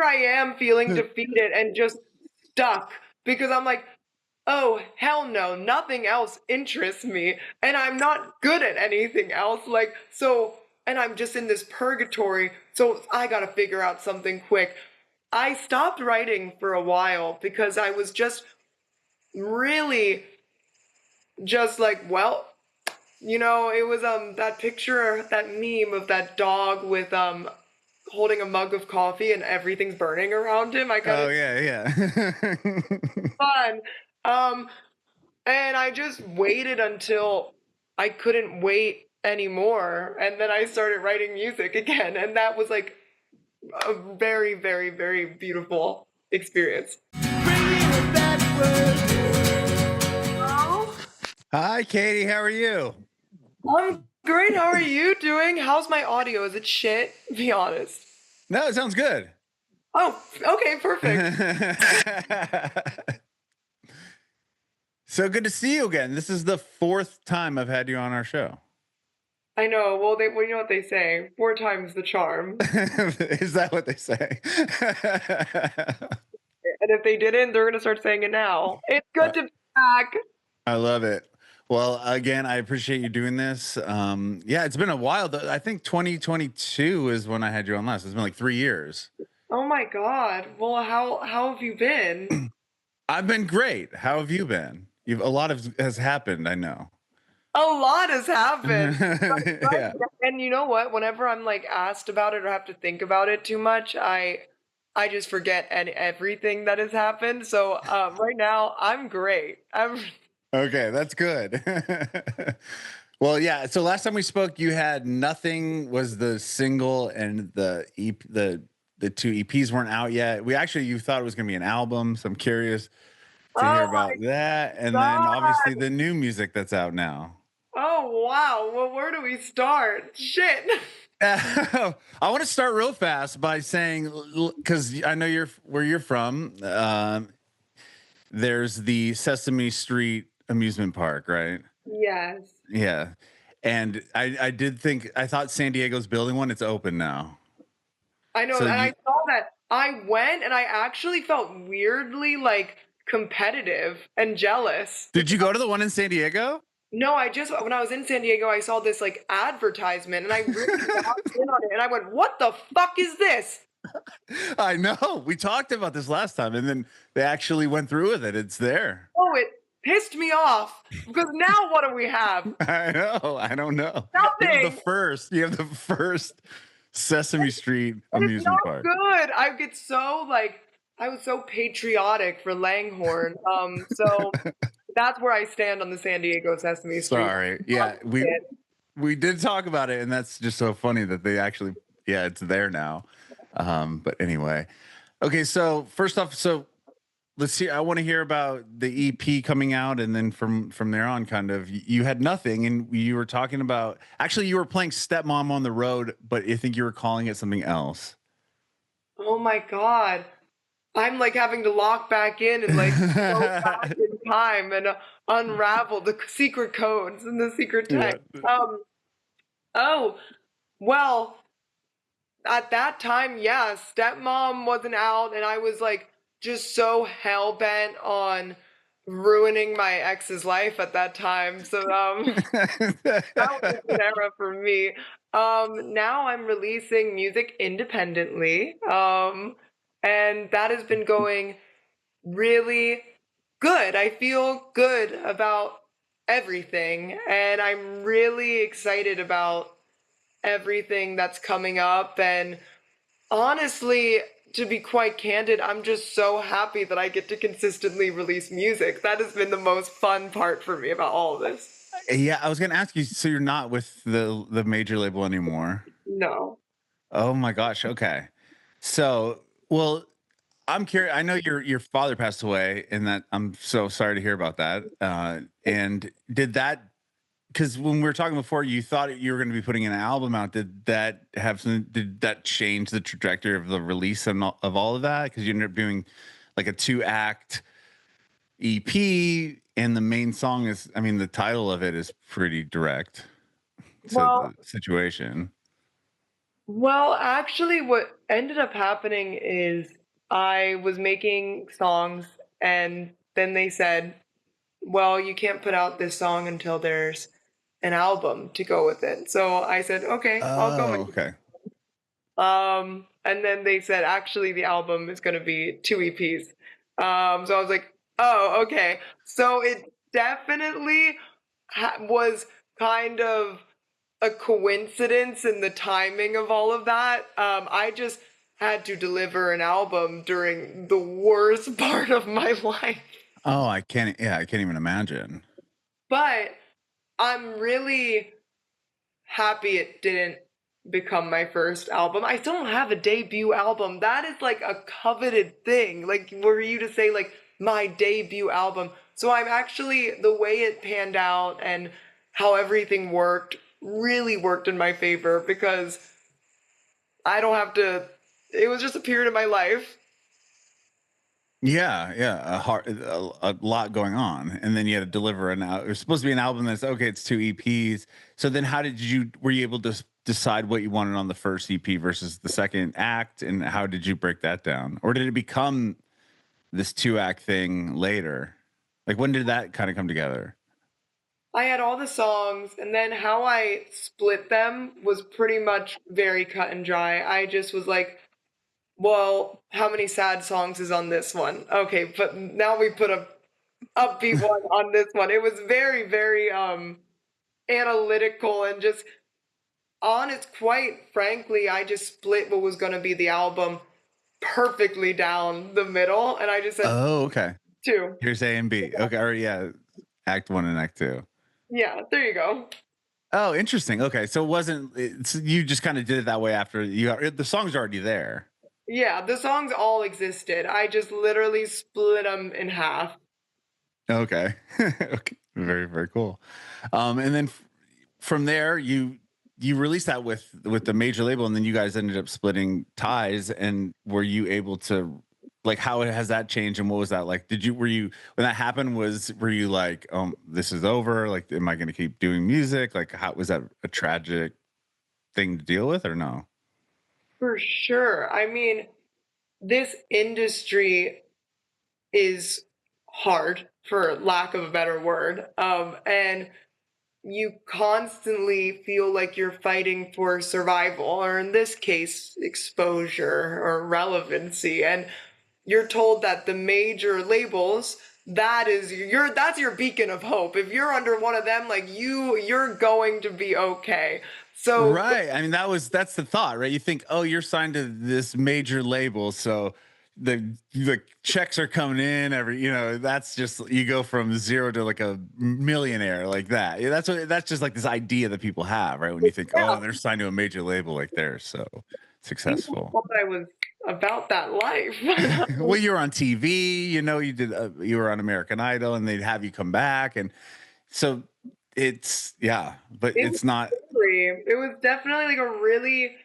here I am feeling defeated and just stuck because I'm like, oh, hell no, nothing else interests me, and I'm not good at anything else. Like, so, and I'm just in this purgatory, so I gotta figure out something quick. I stopped writing for a while because I was just really just like, well, it was that picture, that meme of that dog with holding a mug of coffee and everything's burning around him. I kind Oh of yeah, yeah. fun. Um and I just waited until I couldn't wait anymore, and then I started writing music again, and that was like a very, very, very beautiful experience. Bringin It Backwards. Oh, Hi, Katie. How are you? I'm great. How are you doing? How's my audio? Is it shit? Be honest. No, it sounds good. Oh, okay, perfect. So good to see you again. This is the fourth time I've had you on our show. I know. Well, you know what they say: four times the charm. Is that what they say? And if they didn't, they're gonna start saying it now. It's good to be back. I love it. Well, again, I appreciate you doing this. Yeah, it's been a while. I think 2022 is when I had you on last. It's been like 3 years. Oh my God. Well, how have you been? I've been great. How have you been? A lot has happened, I know. A lot has happened. Yeah. And you know what? Whenever I'm like asked about it or have to think about it too much, I just forget everything that has happened. So right now I'm great. I'm Okay, that's good. Well, yeah. So last time we spoke, you had Nothing was the single, and the two EPs weren't out yet. You thought it was going to be an album, so I'm curious to hear oh my about that. And then God. obviously the new music that's out now. Oh wow. Well, where do we start? Shit. I want to start real fast by saying, because I know where you're from. There's the Sesame Street amusement park, right? Yes. Yeah. And I thought San Diego's building one. It's open now. I know, So and I you saw that. I went and I actually felt weirdly like competitive and jealous. did you go to the one in San Diego? No, I just when I was in San Diego, I saw this like advertisement and I really walked in on it and I went, "What the fuck is this?" I know. We talked about this last time, and then they actually went through with it. It's there. Oh, it pissed me off because now what do we have? I know. I don't know. Nothing. You have the first Sesame Street And it's amusement not park. good. I get so like I was so patriotic for Langhorne. So that's where I stand on the San Diego Sesame Street. Sorry. Yeah, we did talk about it, and that's just so funny that they actually, yeah, it's there now. But anyway, okay. So first off, let's see. I want to hear about the EP coming out, and then from there on, kind of, you had Nothing, and you were talking about, actually you were playing Stepmom on the Road, but I think you were calling it something else. Oh my God. I'm like having to lock back in and like go back in time and unravel the secret codes and the secret Yeah. text. Oh, well, at that time, yeah, Stepmom wasn't out, and I was like just so hell bent on ruining my ex's life at that time. So that was an era for me. Now I'm releasing music independently. And that has been going really good. I feel good about everything, and I'm really excited about everything that's coming up. And honestly, to be quite candid, I'm just so happy that I get to consistently release music. That has been the most fun part for me about all of this. Yeah, I was gonna ask you. So you're not with the major label anymore? No. Oh my gosh. Okay. So, well, I'm curious. I know your father passed away, and that I'm so sorry to hear about that. And did that, because when we were talking before, you thought you were going to be putting an album out. Did that change the trajectory of the release of all of that? Because you ended up doing like a 2-act EP, and the main song is, I mean, the title of it is pretty direct to Well, the situation. Well, actually, what ended up happening is I was making songs and then they said, well, you can't put out this song until there's an album to go with it. So I said, okay, I'll go Oh, make okay. and then they said, actually, the album is going to be 2 EPs. So I was like, oh, okay. So it definitely was kind of a coincidence in the timing of all of that. I just had to deliver an album during the worst part of my life. Oh, I can't. Yeah, I can't even imagine. But I'm really happy it didn't become my first album. I still don't have a debut album. That is like a coveted thing. Like for you to say like my debut album. So I'm actually the way it panned out and how everything worked really worked in my favor because I don't have to it was just a period of my life. Yeah, yeah, a lot going on, and then you had to deliver an it was supposed to be an album that's okay, it's 2 EPs. So then how did you were you able to decide what you wanted on the first EP versus the second act, and how did you break that down? Or did it become this 2-act thing later? Like, when did that kinda come together? I had all the songs, and then how I split them was pretty much very cut and dry. I just was like, well, how many sad songs is on this one? Okay, but now we put a upbeat one on this one. It was very, very analytical and just honest. Quite frankly, I just split what was going to be the album perfectly down the middle, and I just said Oh, okay. two. Here's A and B. Okay, or yeah, act 1 and act 2. Yeah, there you go. Oh, interesting. Okay, so it wasn't you just kinda did it that way after the song's already there. Yeah, the songs all existed. I just literally split them in half. Okay. Okay. Very, very cool. And then from there, you released that with the major label, and then you guys ended up splitting ties. And were you able to like how has that changed, and what was that like? Did you were you when that happened? Were you like, this is over? Like, am I going to keep doing music? Like, how was that a tragic thing to deal with, or no? For sure. I mean, this industry is hard, for lack of a better word. And you constantly feel like you're fighting for survival, or in this case, exposure or relevancy. And you're told that the major labels, that's your beacon of hope. If you're under one of them, like you're going to be okay. So Right. I mean, that's the thought, right? You think, oh, you're signed to this major label, so the checks are coming in every, that's just you go from zero to like a millionaire like that. Yeah, that's just like this idea that people have, right? When you think, yeah, oh, they're signed to a major label, like they're so people successful. thought I was about that life. Well, you were on TV, you were on American Idol, and they'd have you come back, and so it's yeah, but It was it's not. scary. It was definitely like a really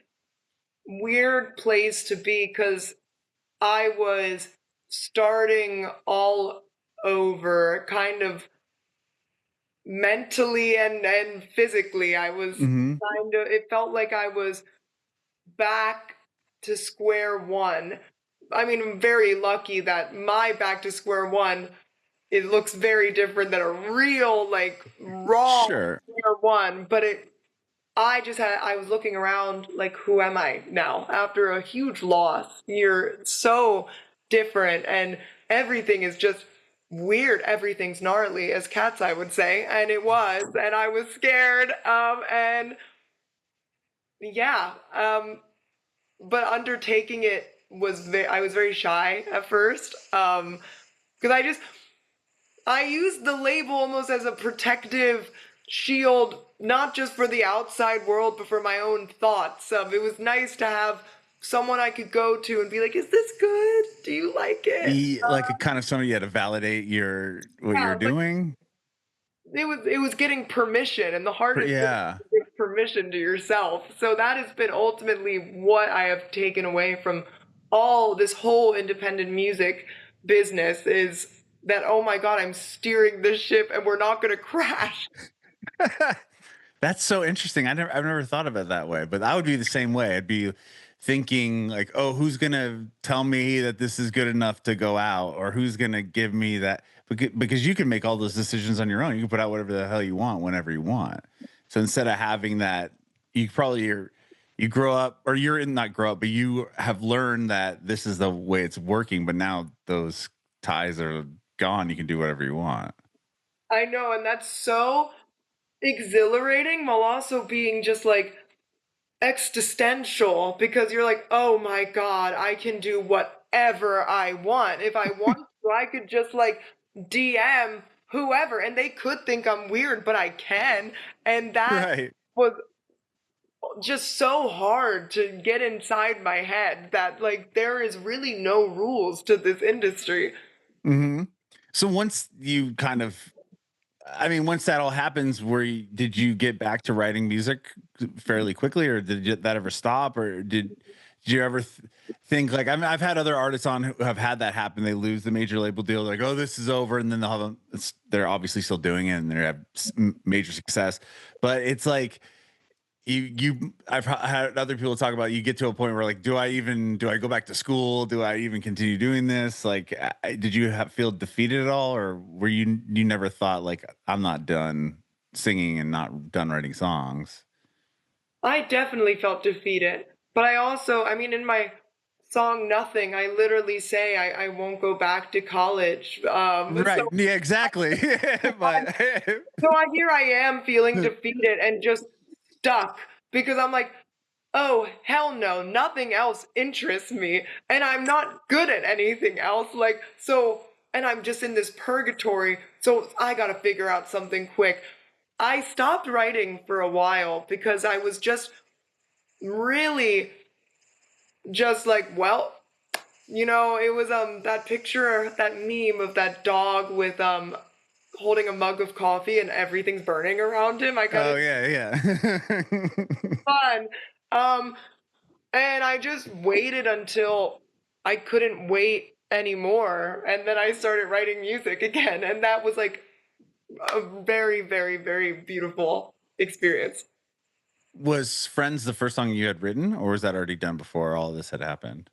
weird place to be because I was starting all over, kind of mentally and physically. I was Mhm. kind of, it felt like I was back to square one. I mean, I'm very lucky that my back to square one, it looks very different than a real, like, raw Sure. square one, but I was looking around like, who am I now? After a huge loss, you're so different and everything is just weird. Everything's gnarly, as cats, I would say. And it was, and I was scared. And yeah, but undertaking it I was very shy at first. Because I used the label almost as a protective shield, not just for the outside world, but for my own thoughts. It was nice to have someone I could go to and be like, "Is this good? Do you like it?" Like a kind of somebody you had to validate what Yeah, you're like doing. it was getting permission, and the hardest thing is Yeah. to give permission to yourself. So that has been ultimately what I have taken away from all this whole independent music business is that, oh my God, I'm steering this ship and we're not going to crash. That's so interesting. I've never thought of it that way, but I would be the same way. I'd be thinking like, oh, who's gonna tell me that this is good enough to go out, or who's gonna give me that? Because you can make all those decisions on your own. You can put out whatever the hell you want whenever you want. So instead of having that, you grow up, or you're in not grow up, but you have learned that this is the way it's working. But now those ties are gone. You can do whatever you want. I know, and that's so exhilarating while also being just like existential because you're like, oh my God, I can do whatever I want. If I want to, I could just like DM whoever and they could think I'm weird, but I can. And that Right. was just so hard to get inside my head that like there is really no rules to this industry. Hmm. So once you kind of, I mean, once that all happens, did you get back to writing music fairly quickly, or that ever stop, or did you ever think like, I mean, I've had other artists on who have had that happen. They lose the major label deal, like, oh, this is over, and then they're obviously still doing it and they have major success, but it's like I've had other people talk about, you get to a point where like, do I go back to school? Do I even continue doing this? Like, did you feel defeated at all, or were you never thought like, I'm not done singing and not done writing songs? I definitely felt defeated, but I also, I mean, in my song Nothing, I literally say I won't go back to college. Right. Yeah, exactly. But So here I am feeling defeated and just stuck because I'm like, oh, hell no, nothing else interests me, and I'm not good at anything else. Like, so, and I'm just in this purgatory, so I gotta figure out something quick. I stopped writing for a while because I was just really just like, well, it was that picture, that meme of that dog with holding a mug of coffee and everything's burning around him. I kind oh of yeah, yeah. fun. Um, and I just waited until I couldn't wait anymore, and then I started writing music again, and that was like a very, very, very beautiful experience. Was Friends the first song you had written, or was that already done before all this had happened?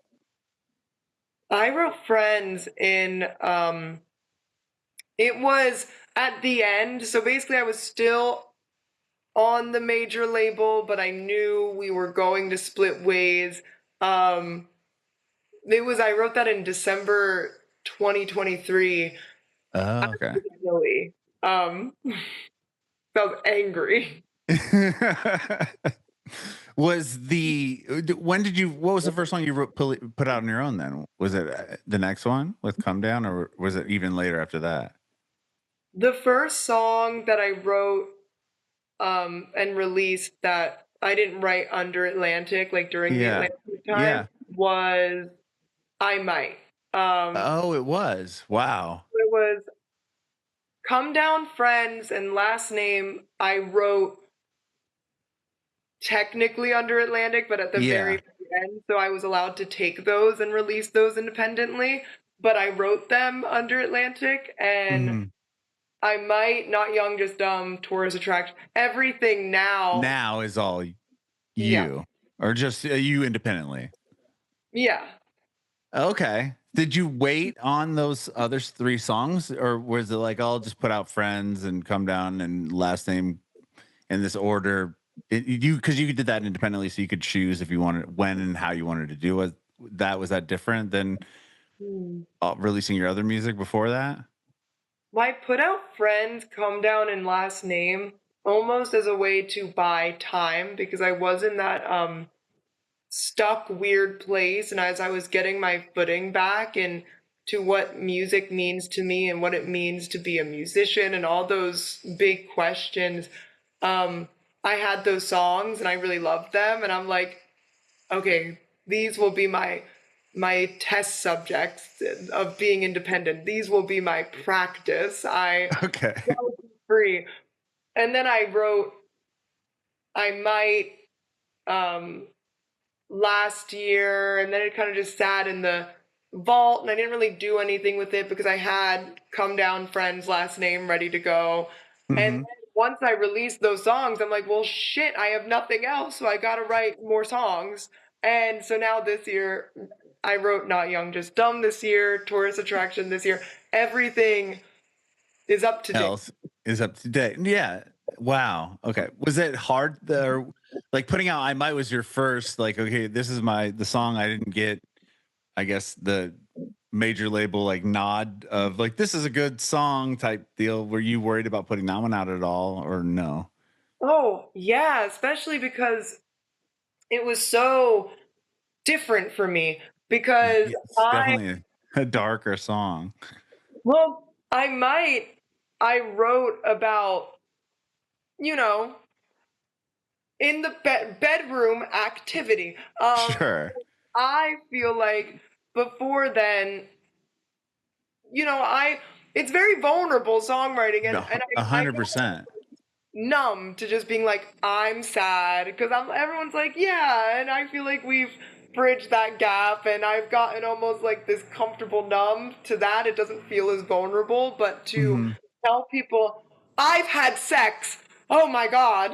I wrote Friends in it was at the end, so basically I was still on the major label, but I knew we were going to split ways. Um, I wrote that in December 2023. I Oh, okay. was really, I was angry. When did you, what was the first song you put out on your own then? Was it the next one with Come Down, or was it even later after that? The first song that I wrote and released that I didn't write under Atlantic, like during the Yeah. Atlantic time, Yeah. was I Might. Oh, it was. Wow. It was Come Down Friends and Last Name I wrote technically under Atlantic, but at the Yeah. very end, so I was allowed to take those and release those independently. But I wrote them under Atlantic, and Mhm. I Might, Not Young, Just Dumb, Tourist Attraction, everything now. Now is all Yeah. you, or just you independently? Yeah. Okay. Did you wait on those other three songs, or was it like, I'll just put out Friends and Come Down and Last Name in this order? Because you did that independently, so you could choose if you wanted, when and how you wanted to do it. Was that different than Hmm. releasing your other music before that? Well, I put out Friends, Come Down, and Last Name almost as a way to buy time because I was in that stuck weird place, and as I was getting my footing back and to what music means to me and what it means to be a musician and all those big questions, um I had those songs and I really loved them, and I'm like, okay, these will be my test subjects of being independent. These will be my practice. I Okay. will be free. And then I wrote I Might um last year, and then it kind of just sat in the vault, and I didn't really do anything with it because I had Come Down Friends Last Name ready to go. And then Hmm. once I released those songs, I'm like, well, shit, I have nothing else, so I gotta write more songs. And so now this year, I wrote Not Young, Just Dumb this year, Tourist Attraction this year. Everything is up to date. Else is up to date. Yeah. Wow. Okay. Was it hard there? Like putting out I Might was your first, like, okay, this is the song I didn't get, I guess, the major label like nod of like, this is a good song type deal. Were you worried about putting that one out at all or no? Oh, yeah, especially because it was so different for me. Because Yes, definitely a darker song. well, I wrote about, you know, in the bedroom activity. Sure. I feel like before then, it's very vulnerable songwriting, No, I 100%. numb to just being like, I'm sad, because everyone's like, yeah, and I feel like we've bridged that gap, and I've gotten almost like this comfortable numb to that. It doesn't feel as vulnerable, but to Hmm. tell people I've had sex, oh my god,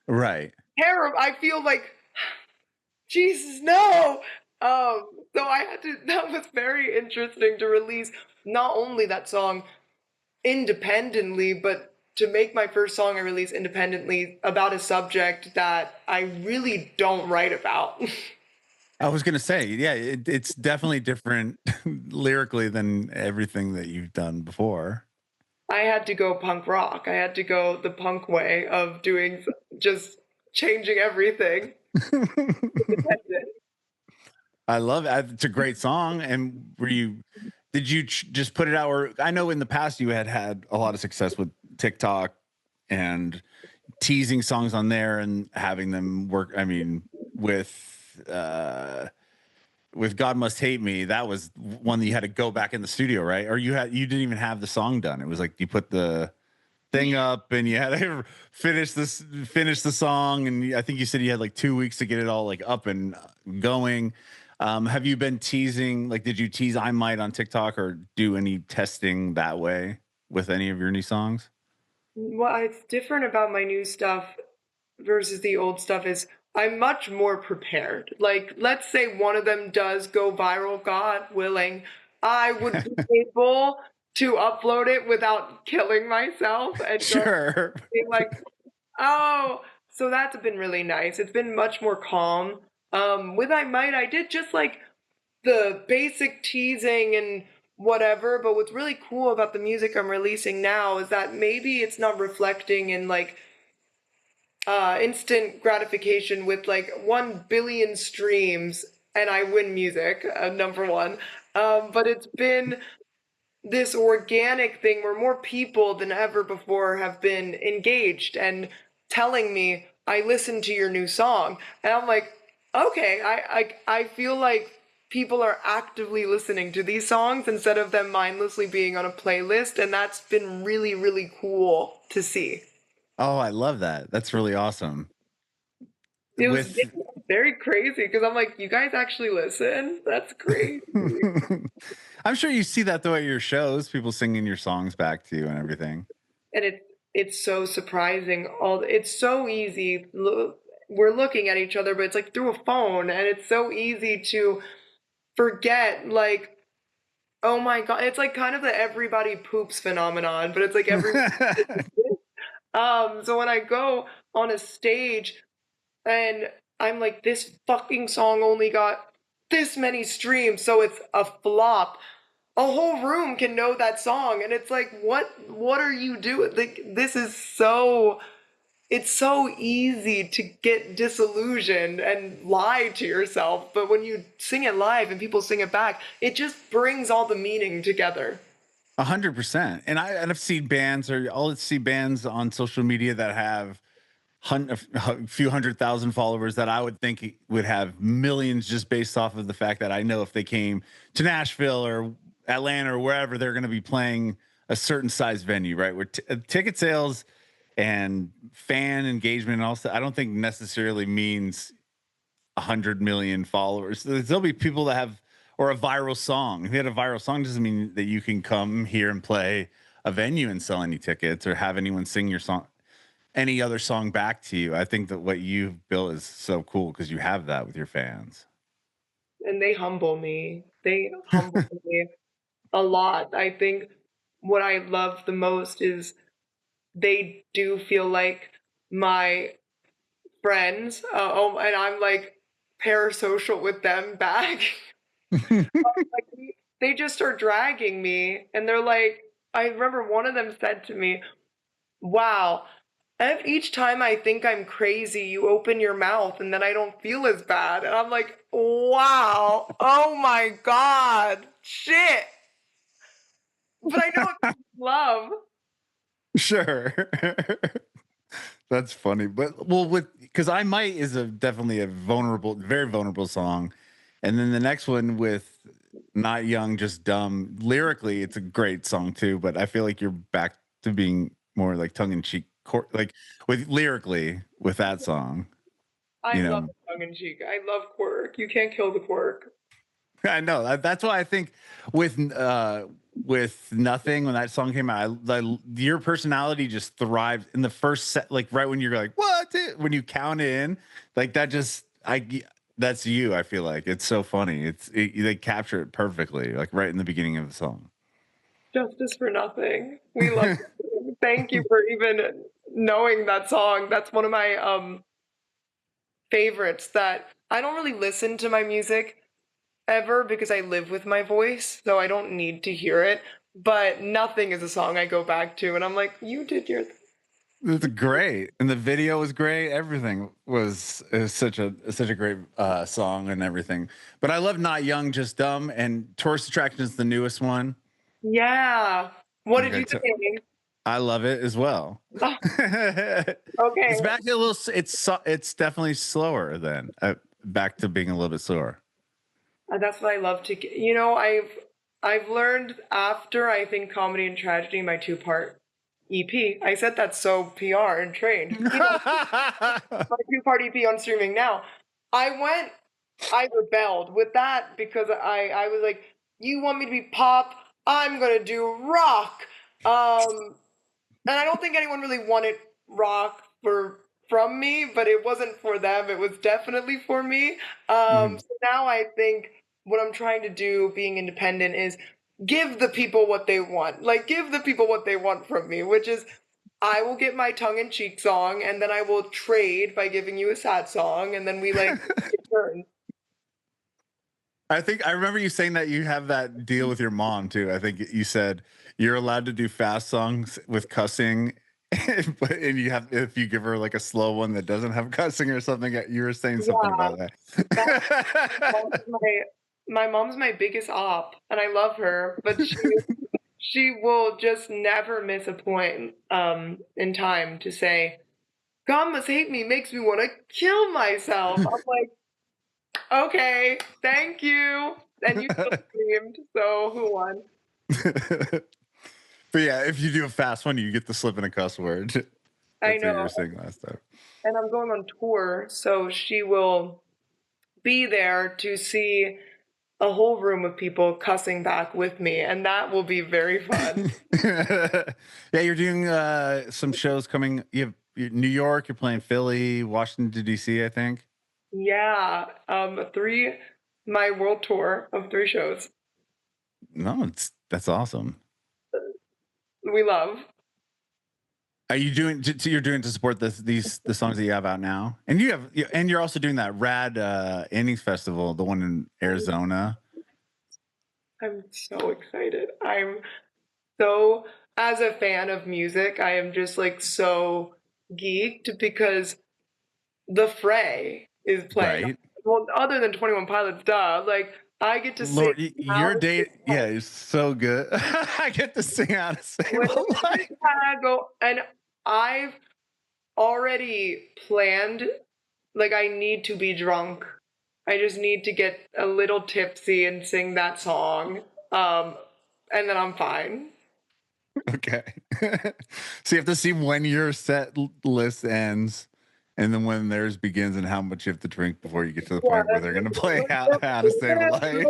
Right. terrible. I feel like Jesus, no. So I had to. That was very interesting to release not only that song independently, but to make my first song I release independently about a subject that I really don't write about. I was gonna say, yeah, it's definitely different lyrically than everything that you've done before. I had to go punk rock. I had to go the punk way of doing just changing everything. I love it. It's a great song. And did you just put it out? Or I know in the past you had a lot of success with TikTok and teasing songs on there and having them work. I mean, with God Must Hate Me, that was one that you had to go back in the studio, right? Or you didn't even have the song done. It was like you put the thing up and you had to finish the song, and I think you said you had like 2 weeks to get it all like up and going. Have you been teasing, like, did you tease I Might on TikTok or do any testing that way with any of your new songs? What's different about my new stuff versus the old stuff is I'm much more prepared. Like, let's say one of them does go viral, God willing, I would be able to upload it without killing myself and just Sure. being like, oh, so that's been really nice. It's been much more calm. With I Might, I did just like the basic teasing and whatever, but what's really cool about the music I'm releasing now is that maybe it's not reflecting in like instant gratification with like 1 billion streams and I win music, number one. But it's been this organic thing where more people than ever before have been engaged and telling me, I listened to your new song. And I'm like, okay, I feel like people are actively listening to these songs instead of them mindlessly being on a playlist. And that's been really, really cool to see. Oh, I love that. That's really awesome. It was With very crazy because I'm like, you guys actually listen? That's great. I'm sure you see that though at your shows, people singing your songs back to you and everything. And it's so surprising. It's so easy. We're looking at each other, but it's like through a phone, and it's so easy to forget. Like, oh my god, it's like kind of the everybody poops phenomenon, but it's like every. So when I go on a stage and I'm like, this fucking song only got this many streams, so it's a flop. A whole room can know that song, and it's like, what are you doing? Like, this is so, it's so easy to get disillusioned and lie to yourself, but when you sing it live and people sing it back, it just brings all the meaning together. 100%. And I've seen bands, or I'll see bands on social media that have a few 100,000 followers that I would think would have millions just based off of the fact that I know if they came to Nashville or Atlanta or wherever, they're going to be playing a certain size venue, right? Where ticket sales and fan engagement and also, I don't think necessarily means 100 million followers. There'll be people that have, or a viral song. If you had a viral song, doesn't mean that you can come here and play a venue and sell any tickets or have anyone sing your song. any other song back to you. I think that what you've built is so cool because you have that with your fans. And they humble me. They humble me a lot. I think what I love the most is they do feel like my friends. And I'm like parasocial with them back. Like they just start dragging me, and they're like, I remember one of them said to me, "Wow, each time I think I'm crazy, you open your mouth, and then I don't feel as bad." And I'm like, "Wow, oh my God, shit!" But I know it's love. Sure. That's funny. But well, with because I Might is a definitely a vulnerable, very vulnerable song. And then the next one with Not Young, Just Dumb, lyrically, it's a great song too. But I feel like you're back to being more like tongue in cheek, like with lyrically with that song, I you love know. tongue in cheek. I love quirk. You can't kill the quirk. I know. That's why I think with Nothing, when that song came out, your personality just thrived in the first set, like right when you're like, what? When you count in, like that just that's you. I feel like it's so funny. They capture it perfectly, like right in the beginning of the song. Justice for nothing. We love it. Thank you for even knowing that song. That's one of my favorites that I don't really listen to my music ever because I live with my voice, so I don't need to hear it. But Nothing is a song I go back to, and I'm like, you did your thing. It's great, and the video was great. Everything was is such a great song and everything. But I love Not Young, Just Dumb, and Tourist Attraction is the newest one. Yeah. What did Okay, you think? I love it as well. Oh, okay. It's back to a little. It's definitely slower then. Back to being a little bit slower. That's what I love to get. I've learned after I think Comedy and Tragedy, my two-part EP. I said that so PR and trained. My two-part EP on streaming now. I I rebelled with that because I was like, you want me to be pop? I'm gonna do rock. And I don't think anyone really wanted rock from me, but it wasn't for them. It was definitely for me. Mhm. So now I think what I'm trying to do, being independent, is give the people what they want. Like give the people what they want from me, which is I will get my tongue in cheek song, and then I will trade by giving you a sad song, and then we like take turns. I think I remember you saying that you have that deal with your mom too. I think you said you're allowed to do fast songs with cussing, but and you have if you give her like a slow one that doesn't have cussing or something. You were saying something Yeah, about that that. mom's my mom's my biggest op, and I love her, but she will just never miss a point in time to say, God must hate me, makes me want to kill myself. I'm like, okay, thank you. And you still screamed, so who won? But yeah, if you do a fast one, you get to slip in a cuss word. I That's what you know. were saying last time. And I'm going on tour, so she will be there to see a whole room of people cussing back with me, and that will be very fun. Yeah, you're doing some shows coming. New York, you're playing Philly, Washington D.C. I think. Yeah, my world tour of 3 shows. No, that's awesome. We love. Are you doing? You're doing to support the songs that you have out now, and and you're also doing that Rad Innings Festival, the one in Arizona. I'm so excited. So, as a fan of music, I am just like so geeked because The Fray is playing. Right, Well, other than 21 Pilots, duh. Like, I get to sing Lord, Out your of date, yeah, Chicago is so good. I get to sing out of Save with a Life. Chicago, and I've already planned, like, I need to be drunk. I just need to get a little tipsy and sing that song. Um, and then I'm fine. Okay. So you have to see when your list ends and then when theirs begins and how much you have to drink before you get to the Yeah, point where they're going to play how to Save a Life.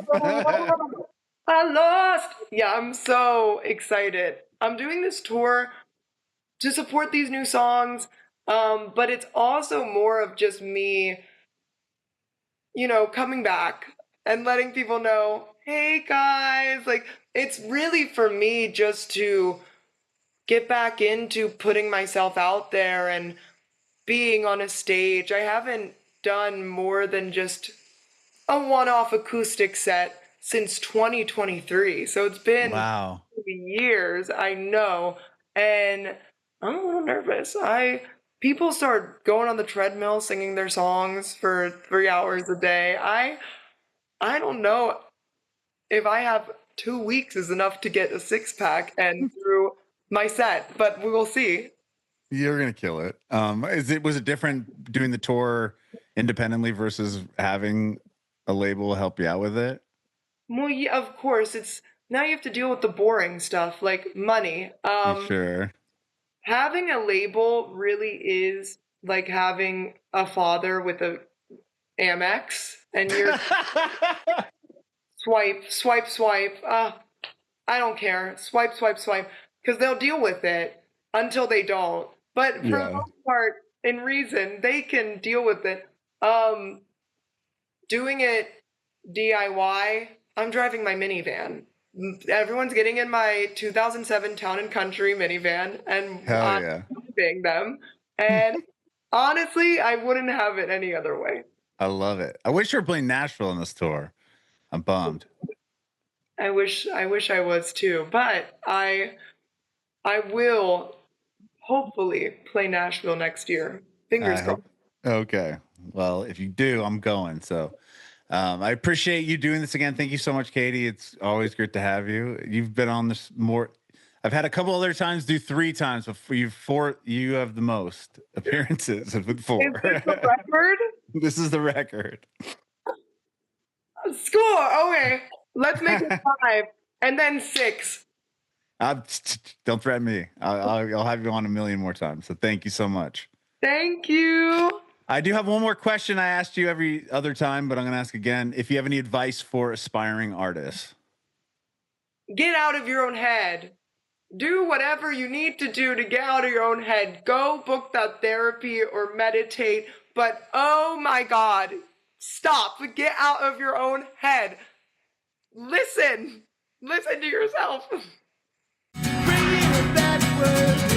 I lost. Yeah, I'm so excited. I'm doing this tour to support these new songs. But it's also more of just me, coming back and letting people know, hey guys, like it's really for me just to get back into putting myself out there and being on a stage. I haven't done more than just a one-off acoustic set since 2023. So it's been Wow. years, I know, and I'm a little nervous. People start going on the treadmill singing their songs for 3 hours a day. I don't know if I have 2 weeks is enough to get a six pack and through my set, but we will see. You're gonna kill it. Was it different doing the tour independently versus having a label help you out with it? Well, yeah, of course, it's now you have to deal with the boring stuff like money. You sure? Having a label really is like having a father with a Amex and you're swipe, swipe, swipe. I don't care. Swipe, swipe, swipe. Because they'll deal with it until they don't. But for the Yeah. most part, in reason, they can deal with it. Um, Doing it DIY, I'm driving my minivan. Everyone's getting in my 2007 Town and Country minivan, and Hell I'm yeah. driving them. And honestly, I wouldn't have it any other way. I love it. I wish you were playing Nashville on this tour. I'm bummed. I wish I was too, but I will hopefully play Nashville next year. Fingers I crossed. hope. Okay. Well, if you do, I'm going. So I appreciate you doing this again. Thank you so much, Katie. It's always great to have you. You've been on this more. I've had a couple other times do 3 times, but for you four, you have the most appearances with Is 4. this the record? This is the record. Score. Okay, let's make it 5 and then 6. Don't threaten me. I'll have you on a million more times. So thank you so much. Thank you. I do have one more question I asked you every other time, but I'm going to ask again. If you have any advice for aspiring artists. Get out of your own head. Do whatever you need to do to get out of your own head. Go book that therapy or meditate. But oh my God, stop. Get out of your own head. Listen. Listen to yourself. Bringin' it backwards.